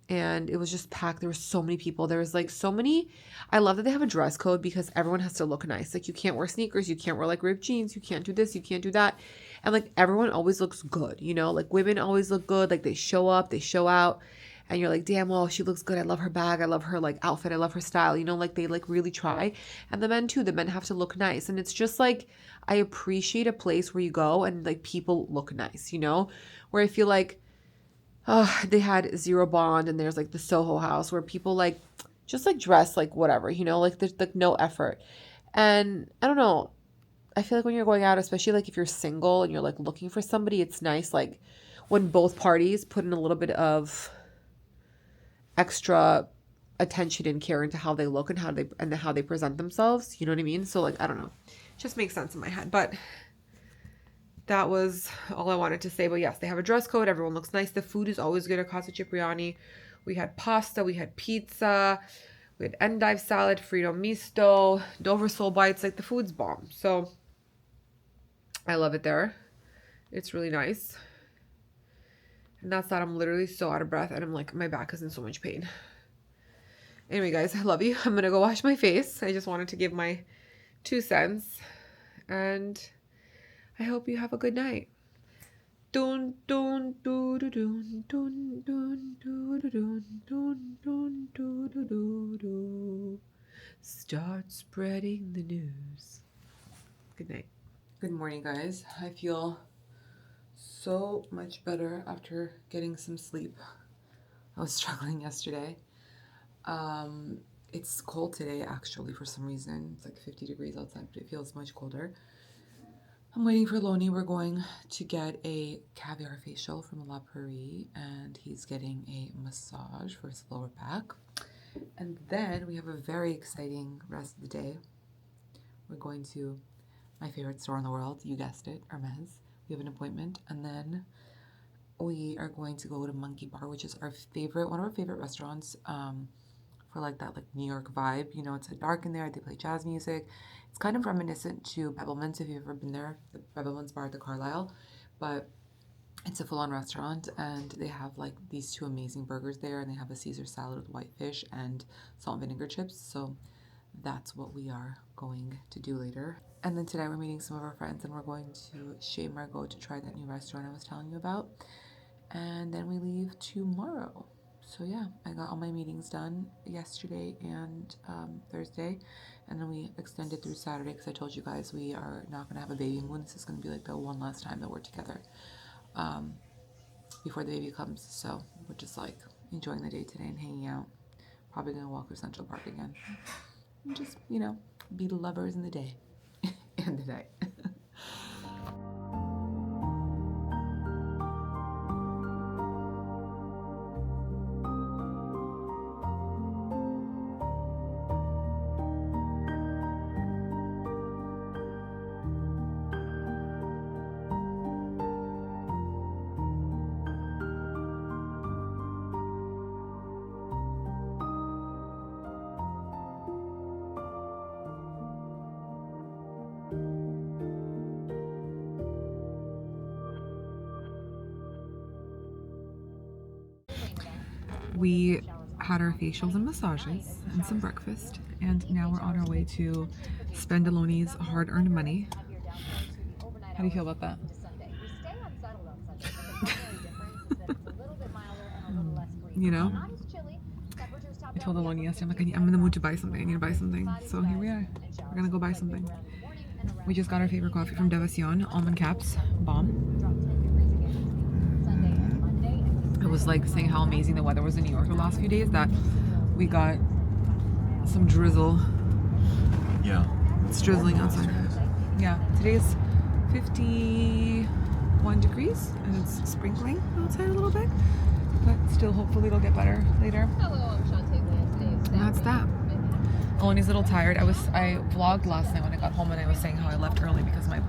And it was just packed. There were so many people. There was like so many. I love that they have a dress code because everyone has to look nice. Like you can't wear sneakers. You can't wear like ripped jeans. You can't do this. You can't do that. And like everyone always looks good, you know, like women always look good. Like they show up, they show out. And you're like, damn, well, she looks good. I love her bag. I love her like outfit. I love her style. You know, like they like really try. And the men too, the men have to look nice. And it's just like, I appreciate a place where you go and like people look nice, you know, where I feel like, they had Zero Bond and there's like the Soho House where people like just like dress like whatever, you know, like there's like no effort. And I don't know. I feel like when you're going out, especially like if you're single and you're like looking for somebody, it's nice like when both parties put in a little bit of extra attention and care into how they look and how they present themselves. You know what I mean? So like, I don't know. It just makes sense in my head. But that was all I wanted to say. But yes, they have a dress code. Everyone looks nice. The food is always good at Casa Cipriani. We had pasta. We had pizza. We had endive salad, Frito misto, Dover sole bites. Like the food's bomb. So I love it there. It's really nice. And that's that. I'm literally so out of breath. And I'm like, my back is in so much pain. Anyway, guys, I love you. I'm going to go wash my face. I just wanted to give my 2 cents. And I hope you have a good night. Dun dun dun dun dun dun dun dun dun dun dun dun. Start spreading the news. Good night. Good morning, guys. I feel so much better after getting some sleep. I was struggling yesterday. It's cold today, actually, for some reason. It's like 50 degrees outside, but it feels much colder. I'm waiting for Aloni. We're going to get a Caviar facial from La Prairie, and he's getting a massage for his lower back. And then we have a very exciting rest of the day. We're going to my favorite store in the world. You guessed it, Hermes. We have an appointment, and then we are going to go to Monkey Bar, which is one of our favorite restaurants for like that like New York vibe. You know, it's dark in there. They play jazz music. It's kind of reminiscent to Bevelman's if you've ever been there, the Bevelman's bar at the Carlisle, but it's a full-on restaurant, and they have like these 2 amazing burgers there, and they have a Caesar salad with white fish and salt and vinegar chips. So that's what we are going to do later. And then today we're meeting some of our friends, and we're going to Chez Margot to try that new restaurant I was telling you about. And then we leave tomorrow. So yeah, I got all my meetings done yesterday and Thursday. And then we extended through Saturday because I told you guys we are not going to have a baby moon. This is going to be like the one last time that we're together before the baby comes. So we're just like enjoying the day today and hanging out. Probably going to walk through Central Park again. And just, you know, be lovers in the day and the night. We had our facials and massages and some breakfast, and now we're on our way to spend Aloni's hard-earned money. How do you feel about that? You know? I told Aloni yesterday, I'm like, I'm in the mood to buy something. I need to buy something. So here we are. We're gonna go buy something. We just got our favorite coffee from Devacion, almond caps, bomb. I was like saying how amazing the weather was in New York the last few days, that we got some drizzle. Yeah. It's drizzling outside. Yeah, today's 51 degrees and it's sprinkling outside a little bit, but still hopefully it'll get better later. And that's that. Aloni's a little tired. I vlogged last night when I got home and I was saying how I left early because my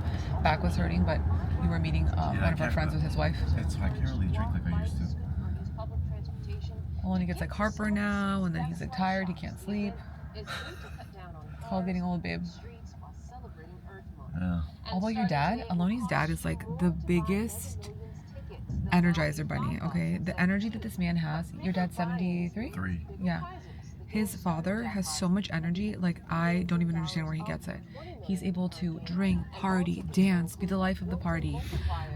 back was hurting, but we were meeting one of our friends with his wife. I can't really drink like I used to. Aloni gets like heartburn now, and then he's like tired, he can't sleep. It's all getting old, babe. Yeah. All about your dad? Aloni's dad is like the biggest energizer bunny, okay? The energy that this man has. Your dad's 73? 3. Yeah. His father has so much energy, like I don't even understand where he gets it. He's able to drink, party, dance, be the life of the party,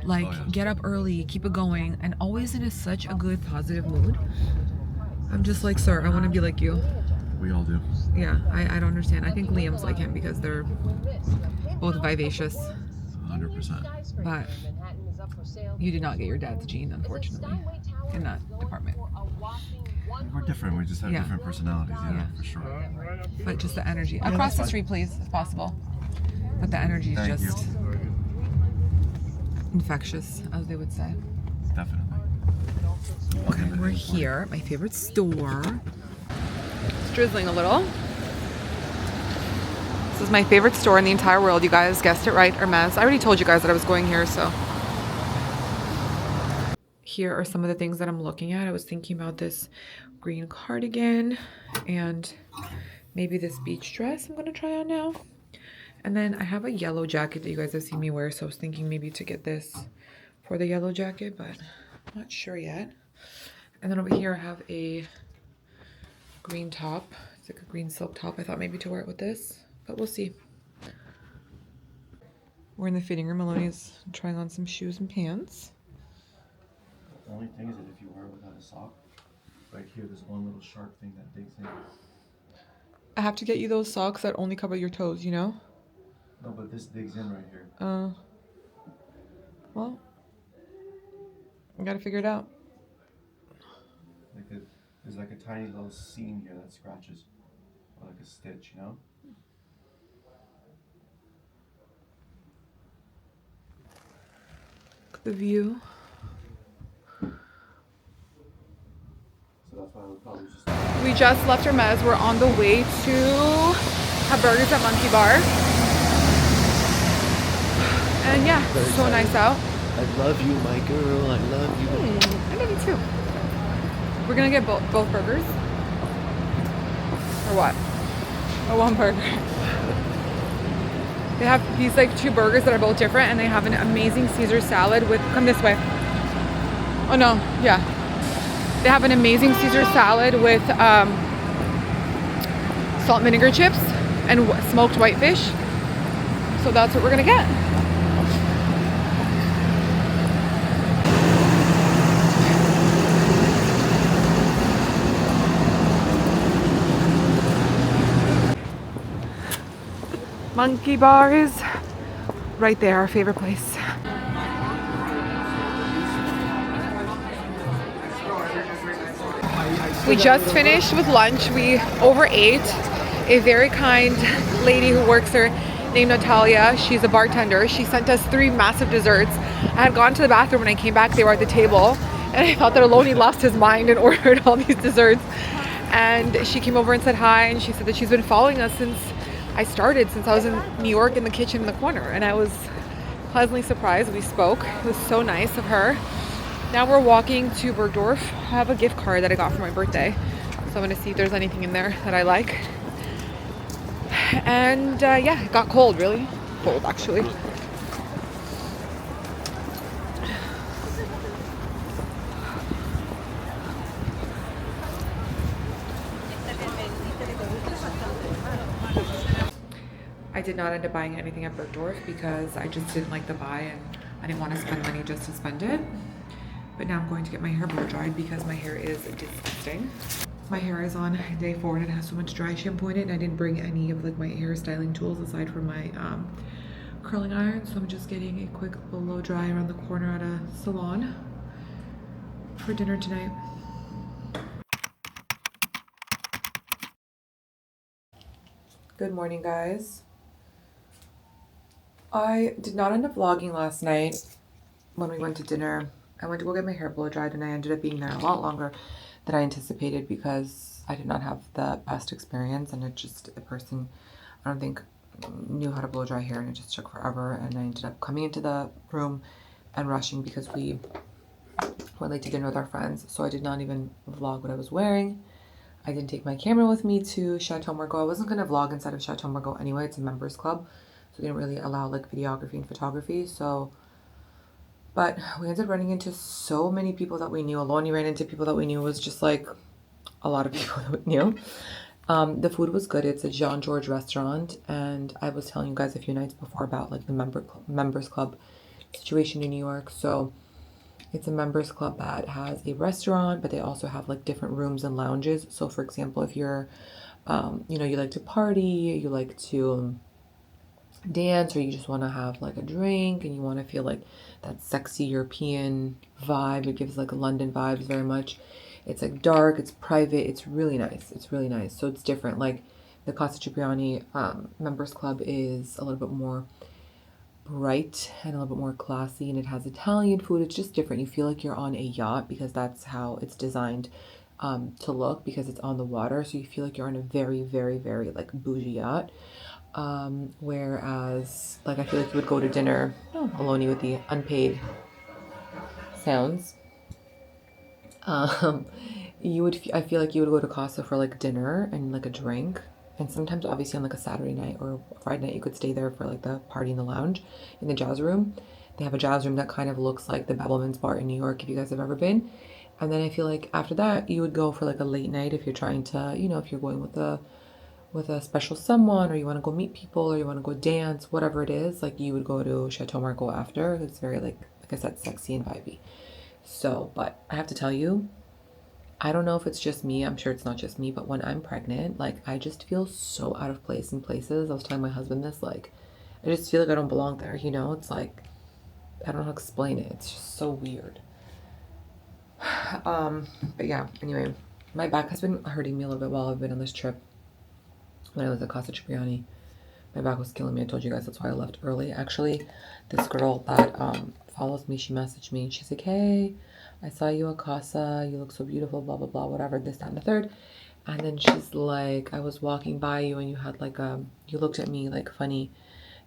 like get up early, keep it going, and always in such a good, positive mood. I'm just like, sir, I want to be like you. We all do. Yeah, I don't understand. I think Liam's like him because they're both vivacious. 100%. But you did not get your dad's gene, unfortunately, in that department. We're different. We just have different personalities. Yeah, for sure. But just the energy. Across the street, please, if possible. But the energy is just infectious, as they would say. Definitely. Okay, we're here at my favorite store. It's drizzling a little. This is my favorite store in the entire world. You guys guessed it right, Hermes. I already told you guys that I was going here, so. Here are some of the things that I'm looking at. I was thinking about this green cardigan and maybe this beach dress I'm gonna try on now. And then I have a yellow jacket that you guys have seen me wear, so I was thinking maybe to get this for the yellow jacket, but I'm not sure yet. And then over here I have a green top. It's like a green silk top. I thought maybe to wear it with this, but we'll see. We're in the fitting room. Aloni's trying on some shoes and pants. The only thing is that if you wear it without a sock, right here, there's one little sharp thing that digs in. I have to get you those socks that only cover your toes, you know? No, but this digs in right here. Well, I gotta figure it out. There's like a tiny little seam here that scratches, or like a stitch, you know? Look at the view. We just left Hermes. We're on the way to have burgers at Monkey Bar. And yeah, it's so nice out. I love you, my girl. I love you. I love you too. We're gonna get both burgers. Or what? Or one burger. They have these like 2 burgers that are both different, and they have an amazing Caesar salad with, come this way. Oh no, yeah. They have an amazing Caesar salad with salt and vinegar chips and smoked whitefish. So that's what we're gonna get. Monkey Bar is right there, our favorite place. We just finished with lunch. We overate. A very kind lady who works there named Natalia. She's a bartender. She sent us 3 massive desserts. I had gone to the bathroom when I came back. They were at the table. And I thought that Aloni lost his mind and ordered all these desserts. And she came over and said hi. And she said that she's been following us since I was in New York in the kitchen in the corner. And I was pleasantly surprised. We spoke. It was so nice of her. Now we're walking to Bergdorf. I have a gift card that I got for my birthday. So I'm going to see if there's anything in there that I like. And yeah, it got cold, really. Cold, actually. I did not end up buying anything at Bergdorf because I just didn't like the buy and I didn't want to spend money just to spend it. But now I'm going to get my hair blow dried because my hair is disgusting. My hair is on day 4 and it has so much dry shampoo in it, and I didn't bring any of like my hair styling tools aside from my curling iron. So I'm just getting a quick blow dry around the corner at a salon for dinner tonight. Good morning, guys. I did not end up vlogging last night when we went to dinner. I went to go get my hair blow dried and I ended up being there a lot longer than I anticipated because I did not have the best experience, and it just, a person, I don't think, knew how to blow dry hair, and it just took forever, and I ended up coming into the room and rushing because we went late to dinner with our friends, so I did not even vlog what I was wearing. I didn't take my camera with me to Chateau Margaux. I wasn't going to vlog inside of Chateau Margaux anyway. It's a members club, so they didn't really allow like videography and photography. So, but we ended up running into so many people that we knew. Aloni ran into people that we knew. It was just like a lot of people that we knew. The food was good. It's a Jean Georges restaurant, and I was telling you guys a few nights before about like the members club situation in New York. So it's a members club that has a restaurant, but they also have like different rooms and lounges. So for example, if you're, you know, you like to party, you like to dance, or you just want to have like a drink and you want to feel like that sexy European vibe, it gives like London vibes very much. It's like dark, it's private, it's really nice. It's really nice. So it's different. Like the Casa Cipriani members club is a little bit more bright and a little bit more classy, and it has Italian food. It's just different. You feel like you're on a yacht because that's how it's designed to look, because it's on the water, so you feel like you're on a very, very, very like bougie yacht. Whereas like I feel like you would go to dinner, Aloni with the unpaid sounds, you would, I feel like you would go to Casa for like dinner and like a drink. And sometimes, obviously, on like a Saturday night or Friday night, you could stay there for like the party in the lounge, in the jazz room. They have a jazz room that kind of looks like the Bevelman's bar in New York, if you guys have ever been. And then I feel like after that, you would go for like a late night if you're trying to, you know, if you're going with a special someone, or you want to go meet people, or you want to go dance, whatever it is. Like you would go to Chateau Margaux after. It's very like I said, sexy and vibey. So, but I have to tell you, I don't know if it's just me. I'm sure it's not just me, but when I'm pregnant, like I just feel so out of place in places. I was telling my husband this, like I just feel like I don't belong there, you know? It's like, I don't know how to explain it. It's just so weird. But yeah, anyway, my back has been hurting me a little bit while I've been on this trip. When I was at Casa Cipriani, my back was killing me. I told you guys that's why I left early. Actually, this girl that follows me, she messaged me and she's like, hey, I saw you at Casa, you look so beautiful, blah, blah, blah, whatever, this, that, and the third. And then she's like, I was walking by you and you had like, you looked at me like funny.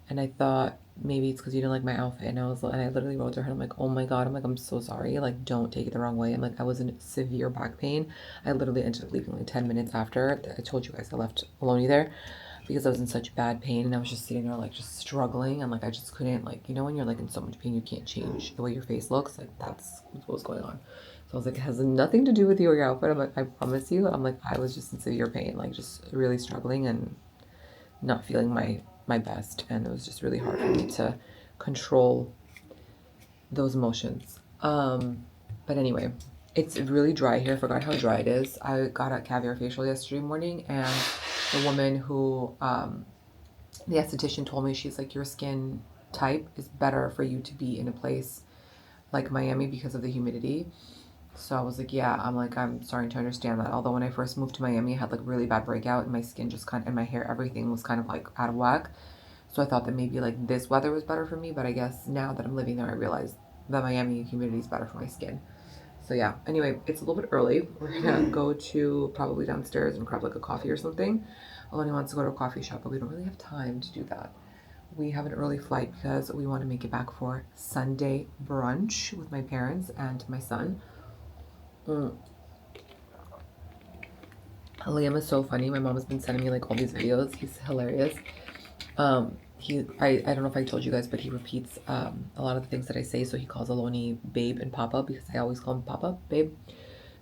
And I thought maybe it's because you didn't like my outfit. And I literally wrote to her, I'm like, oh my God, I'm so sorry. Like, don't take it the wrong way. I'm like, I was in severe back pain. I literally ended up leaving like 10 minutes after. I told you guys I left Aloni there because I was in such bad pain, and I was just sitting there like just struggling, and like I just couldn't, like, you know, when you're like in so much pain you can't change the way your face looks, like that's what was going on. So I was like, it has nothing to do with you or your outfit. I'm like, I promise you. I'm like, I was just in severe pain, like just really struggling and not feeling my best, and it was just really hard for me to control those emotions. But anyway, it's really dry here. I forgot how dry it is. I got a Caviar facial yesterday morning, and the woman who, the esthetician told me, she's like, your skin type is better for you to be in a place like Miami because of the humidity. So I was like, yeah, I'm starting to understand that. Although when I first moved to Miami, I had like really bad breakout, and my skin just kind of, and my hair, everything was kind of like out of whack. So I thought that maybe like this weather was better for me, but I guess now that I'm living there, I realize that Miami humidity is better for my skin. So yeah, anyway, it's a little bit early. We're gonna go to probably downstairs and grab like a coffee or something. Aloni wants to go to a coffee shop, but we don't really have time to do that. We have an early flight because we want to make it back for Sunday brunch with my parents and my son. Liam is so funny. My mom has been sending me like all these videos. He's hilarious. I don't know if I told you guys, but he repeats a lot of the things that I say. So he calls Aloni babe and papa because I always call him papa, babe.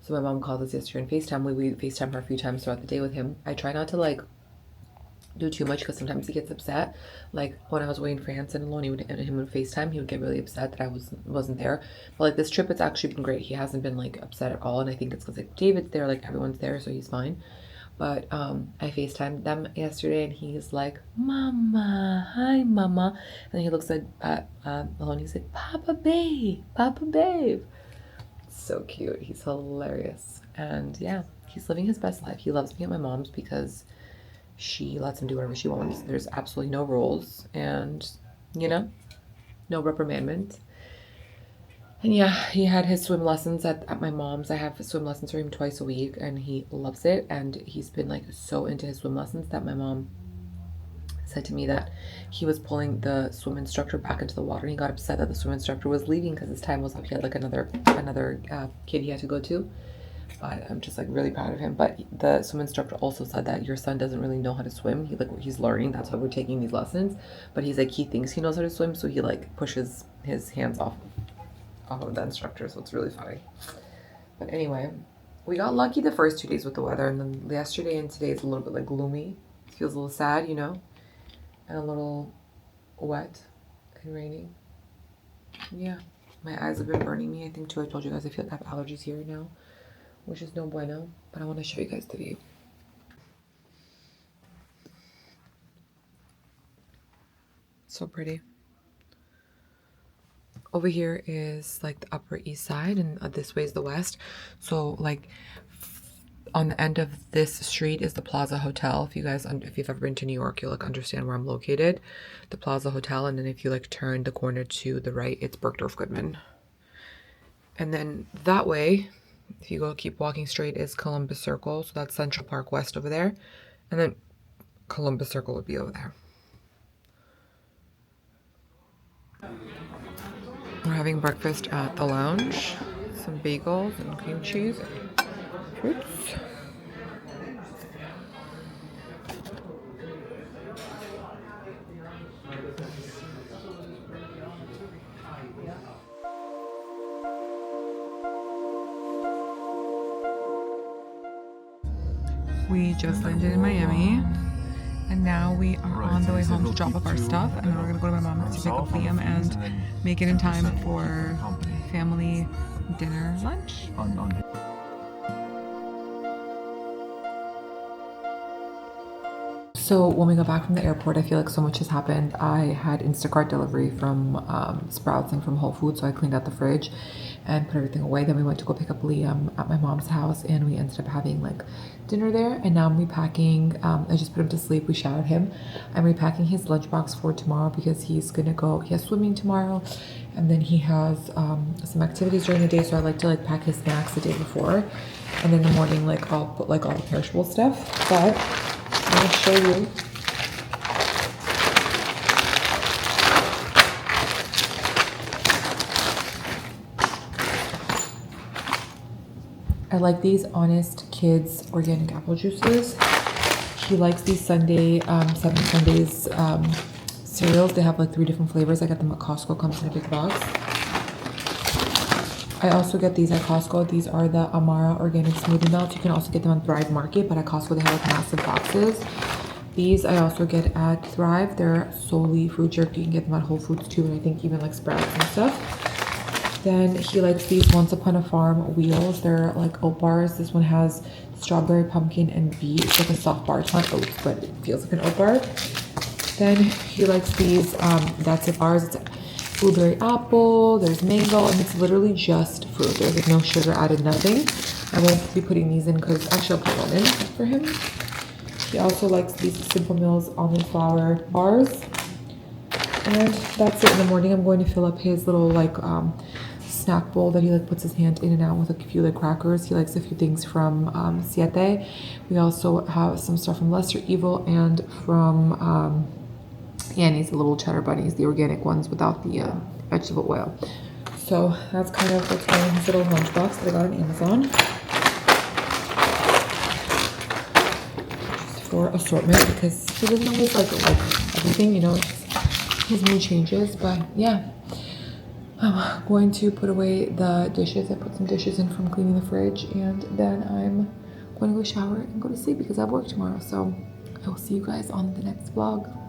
So my mom called us yesterday on FaceTime. We FaceTime her a few times throughout the day with him. I try not to like do too much because sometimes he gets upset. Like when I was away in France and Aloni and him would FaceTime, he would get really upset that I wasn't there. But like this trip, it's actually been great. He hasn't been like upset at all, and I think it's because like David's there, like everyone's there, so he's fine. But I FaceTimed them yesterday, and he's like, "Mama, hi, Mama," and then he looks at Aloni. He's like, "Papa, babe, Papa, babe." So cute. He's hilarious, and yeah, he's living his best life. He loves being at my mom's because she lets him do whatever she wants. There's absolutely no rules and, you know, no reprimandment. And yeah, he had his swim lessons at my mom's. I have swim lessons for him twice a week and he loves it. And he's been like so into his swim lessons that my mom said to me that he was pulling the swim instructor back into the water and he got upset that the swim instructor was leaving because his time was up. He had like another kid he had to go to. But I'm just like really proud of him. But the swim instructor also said that your son doesn't really know how to swim. He's learning. That's why we're taking these lessons. But he's like, he thinks he knows how to swim, so he like pushes his hands off of the instructor. So it's really funny. But anyway, we got lucky the first 2 days with the weather, and then yesterday and today is a little bit like gloomy. It feels a little sad, you know, and a little wet and raining. Yeah, my eyes have been burning me. I think too. I told you guys I feel like I have allergies here now, which is no bueno, but I want to show you guys the view. So pretty. Over here is like the Upper East Side, and this way is the West. So like on the end of this street is the Plaza Hotel. If you've ever been to New York, you'll like understand where I'm located. The Plaza Hotel, and then if you like turn the corner to the right, it's Bergdorf Goodman. And then that way, if you keep walking straight, is Columbus Circle. So that's Central Park West over there. And then Columbus Circle would be over there. We're having breakfast at the lounge. Some bagels and cream cheese and fruits. We just landed in Miami, and now we are on the way home to drop off our stuff, and then we're gonna go to my mom's to pick up Liam and make it in time for family dinner lunch. So when we got back from the airport, I feel like so much has happened. I had Instacart delivery from Sprouts and from Whole Foods, so I cleaned out the fridge and put everything away. Then we went to go pick up Liam at my mom's house, and we ended up having like dinner there. And now I'm repacking. I just put him to sleep. We showered him. I'm repacking his lunchbox for tomorrow because he's gonna go. He has swimming tomorrow, and then he has some activities during the day. So I like to like pack his snacks the day before, and in the morning like I'll put like all the perishable stuff. But I'm gonna show you. I like these Honest Kids organic apple juices. He likes these Sunday, 7 Sundays cereals. They have like 3 different flavors. I got them at Costco, comes in a big box. I also get these at Costco. These are the Amara organic smoothie melts. You can also get them on Thrive Market, but at Costco they have like massive boxes. These I also get at Thrive. They're solely fruit jerky. You can get them at Whole Foods too, and I think even like Sprouts and stuff. Then he likes these Once Upon a Farm wheels. They're like oat bars. This one has strawberry, pumpkin, and beet. It's like a soft bar. It's not oats, but it feels like an oat bar. Then he likes these That's It bars. It's blueberry apple, there's mango, and it's literally just fruit. There's like no sugar added, nothing. I won't be putting these in because actually I'll put one in for him. He also likes these Simple Mills almond flour bars. And that's it. In the morning I'm going to fill up his little like snack bowl that he like puts his hand in and out with like a few like crackers. He likes a few things from Siete. We also have some stuff from Lesser Evil and from Annie's, the little cheddar bunnies, the organic ones without the vegetable oil. So that's kind of what's going in his little lunchbox that I got on Amazon. Just for assortment because he doesn't always like everything, you know, his mood changes. But yeah, I'm going to put away the dishes. I put some dishes in from cleaning the fridge, and then I'm going to go shower and go to sleep because I have work tomorrow. So I will see you guys on the next vlog.